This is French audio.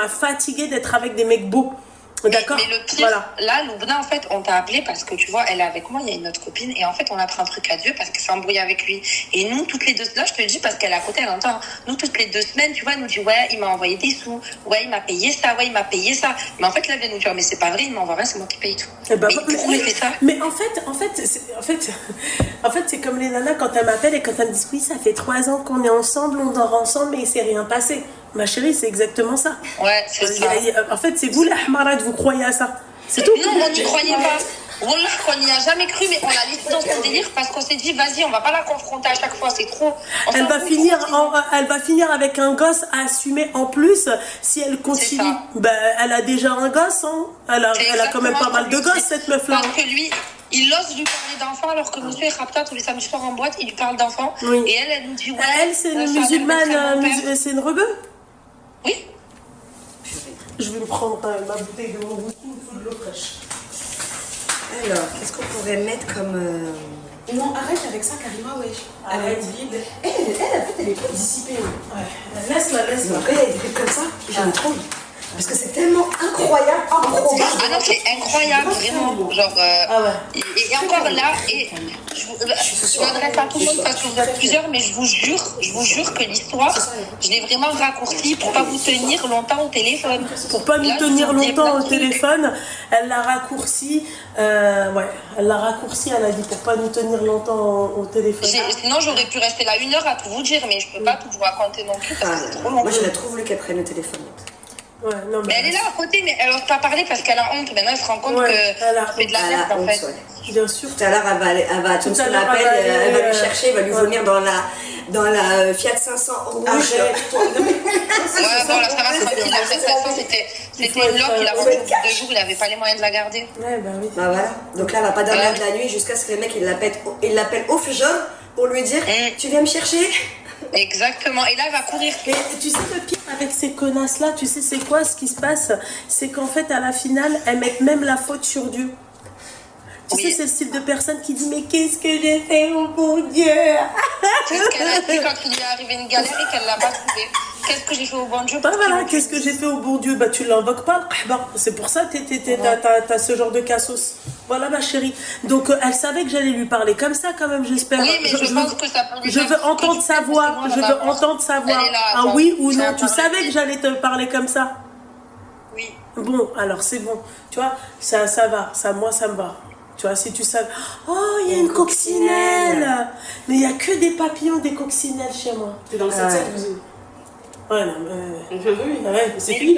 fatiguée d'être avec des mecs beaux. D'accord. Mais le pire, là, Loubna, en fait, on t'a appelé parce que tu vois, elle est avec moi, il y a une autre copine, et en fait, on a pris un truc à Dieu parce qu'elle s'est embrouillée avec lui. Et nous, toutes les 2 là, je te le dis parce qu'elle est à côté, elle entend. Nous, toutes les 2 semaines, tu vois, elle nous dit, ouais, il m'a envoyé des sous, ouais, il m'a payé ça, ouais, il m'a payé ça. Mais en fait, là, elle vient nous dire, mais c'est pas vrai, il m'envoie rien, c'est moi qui paye tout. Eh ben, mais pourquoi il fait ça? Mais en fait, c'est comme les nanas quand elles m'appellent et quand elles me disent, oui, ça fait 3 ans qu'on est ensemble, on dort ensemble, mais il s'est rien passé. Ma chérie, c'est exactement ça. Ouais, c'est ça. En fait, c'est vous, la hmarade, vous croyez à ça. C'est tout. Non, on n'y croyait pas. Wallah, on n'y a jamais cru, mais on a laissé dans son délire parce qu'on s'est dit, vas-y, on va pas la confronter à chaque fois, c'est trop. Elle va finir avec un gosse à assumer en plus. Si elle continue, ben, elle a déjà un gosse. Hein. Elle a quand même pas mal de gosses, cette meuf-là. Parce que lui, il ose lui parler d'enfants alors que monsieur est rapta tous les samedis soirs en boîte, il lui parle d'enfants. Oui. Et elle nous dit, ouais. Elle, c'est une musulmane, c'est une rebeu. Oui. Je vais me prendre ma bouteille de mon goût de l'eau fraîche. Alors, qu'est-ce qu'on pourrait mettre comme... Non, arrête avec ça, Karima, wesh. Arrête. Elle, en fait, elle est pas dissipée. Ouais. Laisse-la. Après, il y a des trucs comme ça, j'en trouve. Parce que c'est tellement incroyable, improbable. Ah non, c'est incroyable, vraiment. Genre, et encore là, et je m'adresse à tout le monde parce que vous êtes plusieurs, mais je vous jure que l'histoire, je l'ai vraiment raccourcie pour pas vous tenir longtemps au téléphone. Pour pas nous tenir longtemps au téléphone, elle l'a raccourci. Elle l'a raccourci, elle a dit, pour pas nous tenir longtemps au téléphone. Sinon, j'aurais pu rester là 1 heure à tout vous dire, mais je peux pas tout vous raconter non plus parce que c'est trop long. Moi, je la trouve, qu'elle prenne le téléphone. Ouais, non, mais elle est là à côté, mais elle n'ose pas parler parce qu'elle a honte. Maintenant, elle se rend compte que c'est de la merde en fait. Ouais. Bien sûr. Tout à l'heure, elle va attendre son appel, elle va lui chercher, elle va lui vomir dans la Fiat 500 rouge. Voilà, ça va tranquille. La Fiat 500, c'était une loque, il a vendu au bout de 2 jours, il n'avait pas les moyens de la garder. Ouais, bah oui. Bah voilà. Donc là, elle va pas dormir de la nuit jusqu'à ce que le mec il l'appelle au fusion pour lui dire tu viens me chercher. Exactement, et là elle va courir. Et tu sais le pire avec ces connasses là, tu sais c'est quoi ce qui se passe? C'est qu'en fait à la finale elles mettent même la faute sur Dieu. Tu sais c'est le style de personne qui dit mais qu'est-ce que j'ai fait au bon Dieu? C'est ce qu'elle a dit quand il lui est arrivé une galère et qu'elle l'a pas trouvé. Qu'est-ce que j'ai fait au bon Dieu? Bah voilà, qu'est-ce que j'ai fait au bon Dieu? Bah tu l'invoques pas. C'est pour ça que t'as ce genre de cassos. Voilà ma chérie. Donc elle savait que j'allais lui parler comme ça quand même, j'espère. Oui, mais je pense que ça peut lui Je veux entendre sa voix. Je veux entendre sa voix. Ah oui ou non? Tu savais que j'allais te parler comme ça? Oui. Bon, alors c'est bon. Tu vois, ça va. Moi ça me va. Tu vois, si tu savais... Oh, il y a une coccinelle. Mais il n'y a que des papillons, des coccinelles chez moi. T'es dans le 7-7, Ouais, non, mais... Oui, c'est fini, là.